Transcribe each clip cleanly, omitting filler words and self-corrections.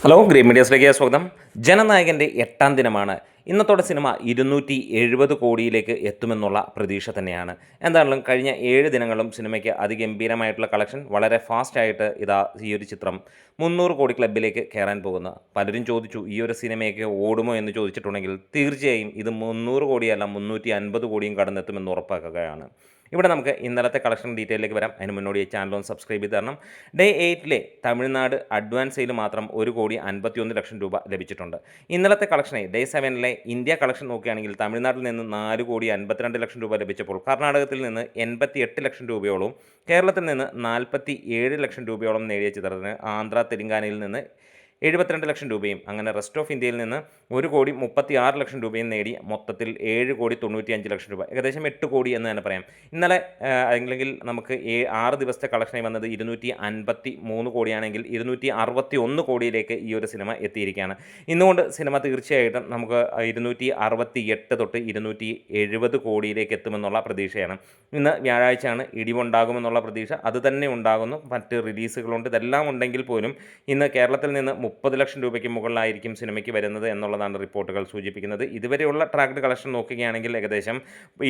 Hello green മീഡിയസിലേക്ക് സ്വാഗതം. ജനനായകൻ്റെ 8ാം ദിനമാണ്. ഇന്നത്തോടെ സിനിമ 270 കോടിയിലേക്ക് എത്തുമെന്നുള്ള പ്രതീക്ഷ തന്നെയാണ്. എന്തായാലും കഴിഞ്ഞ 7 ദിനങ്ങളും സിനിമയ്ക്ക് അതിഗംഭീരമായിട്ടുള്ള കളക്ഷൻ, വളരെ ഫാസ്റ്റായിട്ട് ഈ ഒരു ചിത്രം 300 കോടി ക്ലബിലേക്ക് കയറാൻ പോകുന്നു. പലരും ചോദിച്ചു ഈ ഒരു സിനിമയൊക്കെ ഓടുമോ എന്ന് ചോദിച്ചിട്ടുണ്ടെങ്കിൽ തീർച്ചയായും ഇത് 300 കോടിയല്ല 350 കോടിയും കടന്നെത്തുമെന്ന് ഉറപ്പാക്കുകയാണ്. ഇവിടെ നമുക്ക് ഇന്നലത്തെ കളക്ഷൻ ഡീറ്റെയിലേക്ക് വരാം. അതിന് മുന്നോടി ചാനൽ ഒന്ന് സബ്സ്ക്രൈബ് ചെയ്ത് തരണം. ഡേ 8 തമിഴ്നാട് അഡ്വാൻസ് സെയിൽ മാത്രം 1,51,00,000 രൂപ ലഭിച്ചിട്ടുണ്ട്. ഇന്നലത്തെ കളക്ഷനെ ഡേ 7 ഇന്ത്യ കളക്ഷൻ നോക്കുകയാണെങ്കിൽ തമിഴ്നാട്ടിൽ നിന്ന് 4,52,00,000 രൂപ ലഭിച്ചപ്പോൾ കർണാടകത്തിൽ നിന്ന് 88 ലക്ഷം രൂപയോളവും കേരളത്തിൽ നിന്ന് 47 ലക്ഷം രൂപയോളം നേടിയ ചിത്രത്തിന് ആന്ധ്ര തെലങ്കാനയിൽ നിന്ന് 72 ലക്ഷം രൂപയും അങ്ങനെ റെസ്റ്റ് ഓഫ് ഇന്ത്യയിൽ നിന്ന് 1,36 ലക്ഷം രൂപയും നേടി മൊത്തത്തിൽ 7,95 ലക്ഷം രൂപ, ഏകദേശം 8 കോടി എന്ന് തന്നെ പറയാം. ഇന്നലെ അല്ലെങ്കിൽ നമുക്ക് 6 ദിവസത്തെ കളക്ഷനായി വന്നത് 253 കോടിയാണെങ്കിൽ 261 കോടിയിലേക്ക് ഈ ഒരു സിനിമ എത്തിയിരിക്കുകയാണ്. ഇന്നുകൊണ്ട് സിനിമ തീർച്ചയായിട്ടും നമുക്ക് 268 തൊട്ട് 270 കോടിയിലേക്ക് എത്തുമെന്നുള്ള പ്രതീക്ഷയാണ്. ഇന്ന് വ്യാഴാഴ്ചയാണ്, ഇടിവുണ്ടാകുമെന്നുള്ള പ്രതീക്ഷ അത് തന്നെ ഉണ്ടാകുന്നു. മറ്റ് റിലീസുകളുണ്ട്, ഇതെല്ലാം ഉണ്ടെങ്കിൽ പോലും ഇന്ന് കേരളത്തിൽ നിന്ന് 30 ലക്ഷം രൂപയ്ക്ക് മുകളിലായിരിക്കും സിനിമയ്ക്ക് വരുന്നത് എന്നുള്ളതാണ് റിപ്പോർട്ടുകൾ സൂചിപ്പിക്കുന്നത്. ഇതുവരെയുള്ള ട്രാക്ഡ് കളക്ഷൻ നോക്കുകയാണെങ്കിൽ ഏകദേശം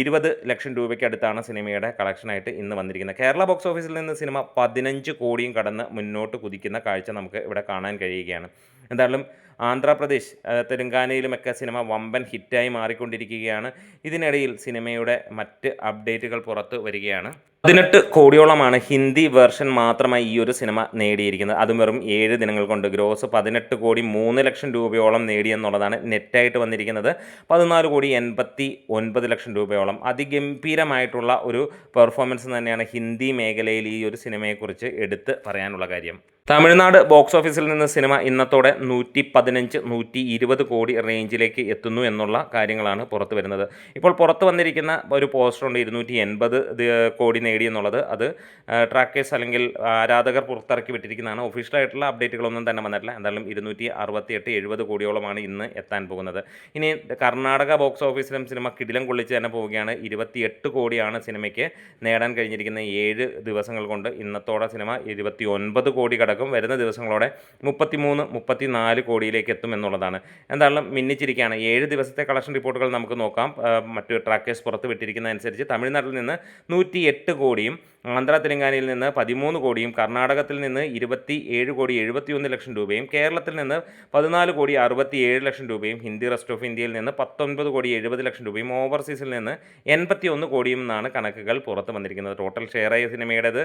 20 ലക്ഷം രൂപയ്ക്ക് അടുത്താണ് സിനിമയുടെ കളക്ഷനായിട്ട് ഇന്ന് വന്നിരിക്കുന്നത്. കേരള ബോക്സ് ഓഫീസിൽ നിന്ന് സിനിമ 15 കോടിയും കടന്ന് മുന്നോട്ട് കുതിക്കുന്ന കാഴ്ച നമുക്ക് ഇവിടെ കാണാൻ കഴിയുകയാണ്. എന്തായാലും ആന്ധ്രാപ്രദേശ്, തെലങ്കാനയിലുമൊക്കെ സിനിമ വമ്പൻ ഹിറ്റായി മാറിക്കൊണ്ടിരിക്കുകയാണ്. ഇതിനിടയിൽ സിനിമയുടെ മറ്റ് അപ്ഡേറ്റുകൾ പുറത്തു വരികയാണ്. 18 കോടിയോളമാണ് ഹിന്ദി വേർഷൻ മാത്രമായി ഈ ഒരു സിനിമ നേടിയിരിക്കുന്നത്. അതും വെറും 7 ദിനങ്ങൾ കൊണ്ട് ഗ്രോസ് 18 കോടി 3 ലക്ഷം രൂപയോളം നേടിയെന്നുള്ളതാണ് നെറ്റായിട്ട് വന്നിരിക്കുന്നത്. 14,89 ലക്ഷം രൂപയോളം അതിഗംഭീരമായിട്ടുള്ള ഒരു പെർഫോമൻസ് തന്നെയാണ് ഹിന്ദി മേഖലയിൽ ഈ ഒരു സിനിമയെക്കുറിച്ച് എടുത്ത് പറയാനുള്ള കാര്യം. തമിഴ്നാട് ബോക്സ് ഓഫീസിൽ നിന്ന് സിനിമ ഇന്നത്തോടെ 115-120 കോടി റേഞ്ചിലേക്ക് എത്തുന്നു എന്നുള്ള കാര്യങ്ങളാണ് പുറത്തു വരുന്നത്. ഇപ്പോൾ പുറത്ത് വന്നിരിക്കുന്ന ഒരു പോസ്റ്ററുണ്ട് 280 കോടി നേടിയെന്നുള്ളത്. അത് ട്രാക്കേഴ്സ് അല്ലെങ്കിൽ ആരാധകർ പുറത്തിറക്കി വിട്ടിരിക്കുന്നതാണ്. ഒഫീഷ്യലായിട്ടുള്ള അപ്ഡേറ്റുകളൊന്നും തന്നെ വന്നിട്ടില്ല. എന്തായാലും 268-70 കോടിയോളമാണ് ഇന്ന് എത്താൻ പോകുന്നത്. ഇനി കർണാടക ബോക്സ് ഓഫീസിലും സിനിമ കിടിലം കൊള്ളിച്ച് തന്നെ പോവുകയാണ്. 28 കോടിയാണ് സിനിമയ്ക്ക് നേടാൻ കഴിഞ്ഞിരിക്കുന്ന 7 ദിവസങ്ങൾ കൊണ്ട്. ഇന്നത്തോടെ സിനിമ 29 കോടി കടക്കും. വരുന്ന ദിവസങ്ങളോടെ 33-34 കോടിയിലേക്ക് എത്തും എന്നുള്ളതാണ്. എന്തായാലും മിന്നിച്ചിരിക്കുകയാണ്. 7 ദിവസത്തെ കളക്ഷൻ റിപ്പോർട്ടുകൾ നമുക്ക് നോക്കാം. മറ്റ് ട്രാക്കേഴ്സ് പുറത്ത് വിട്ടിരിക്കുന്നതനുസരിച്ച് തമിഴ്നാട്ടിൽ നിന്ന് 108 കോടിയും ആന്ധ്ര തെലങ്കാനയിൽ നിന്ന് 13 കോടിയും കർണാടകത്തിൽ നിന്ന് 27 കോടി 71 ലക്ഷം രൂപയും കേരളത്തിൽ നിന്ന് 14 കോടി 67 ലക്ഷം രൂപയും ഹിന്ദി റെസ്റ്റ് ഓഫ് ഇന്ത്യയിൽ നിന്ന് 19 കോടി 70 ലക്ഷം രൂപയും ഓവർസീസിൽ നിന്ന് 81 കോടിയും എന്നാണ് കണക്കുകൾ പുറത്ത് വന്നിരിക്കുന്നത്. ടോട്ടൽ ഷെയറായ സിനിമയുടേത്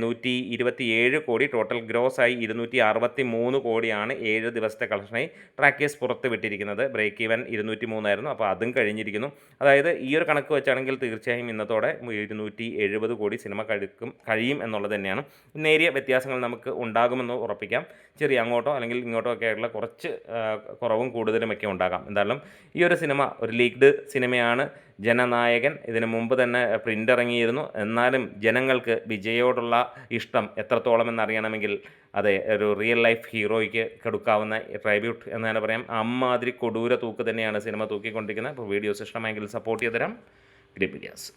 127 കോടി, ടോട്ടൽ ഗ്രോസ് ആയി 263 കോടിയാണ് 7 ദിവസത്തെ കളക്ഷനായി ട്രാക്കേഴ്സ് പുറത്ത് വിട്ടിരിക്കുന്നത്. ബ്രേക്ക് ഈവൻ 203 ആയിരുന്നു, അപ്പോൾ അതും കഴിഞ്ഞിരിക്കുന്നു. അതായത് ഈ ഒരു കണക്ക് വെച്ചാണെങ്കിൽ തീർച്ചയായും ഇന്നത്തോടെ 270 കോടി സിനിമ കഴിയും എന്നുള്ളത് തന്നെയാണ്. നേരിയ വ്യത്യാസങ്ങൾ നമുക്ക് ഉണ്ടാകുമെന്ന് ഉറപ്പിക്കാം. ചെറിയ അങ്ങോട്ടോ അല്ലെങ്കിൽ ഇങ്ങോട്ടോ ഒക്കെ ആയിട്ടുള്ള കുറച്ച് കുറവും കൂടുതലുമൊക്കെ ഉണ്ടാകാം. എന്തായാലും ഈ ഒരു സിനിമ ഒരു ലീക്ഡ് സിനിമയാണ്. ജനനായകൻ ഇതിനു മുമ്പ് തന്നെ പ്രിൻ്റ് ഇറങ്ങിയിരുന്നു. എന്നാലും ജനങ്ങൾക്ക് വിജയോടുള്ള ഇഷ്ടം എത്രത്തോളം എന്നറിയണമെങ്കിൽ അതെ, ഒരു റിയൽ ലൈഫ് ഹീറോയ്ക്ക് കൊടുക്കാവുന്ന ട്രൈബ്യൂട്ട് എന്ന് തന്നെ പറയാം. അമ്മാതിരി കൊടൂര തൂക്ക് തന്നെയാണ് സിനിമ തൂക്കിക്കൊണ്ടിരിക്കുന്നത്. അപ്പോൾ വീഡിയോസ് ഇഷ്ടമായെങ്കിൽ സപ്പോർട്ട് ചെയ്ത് തരാം. Green medias.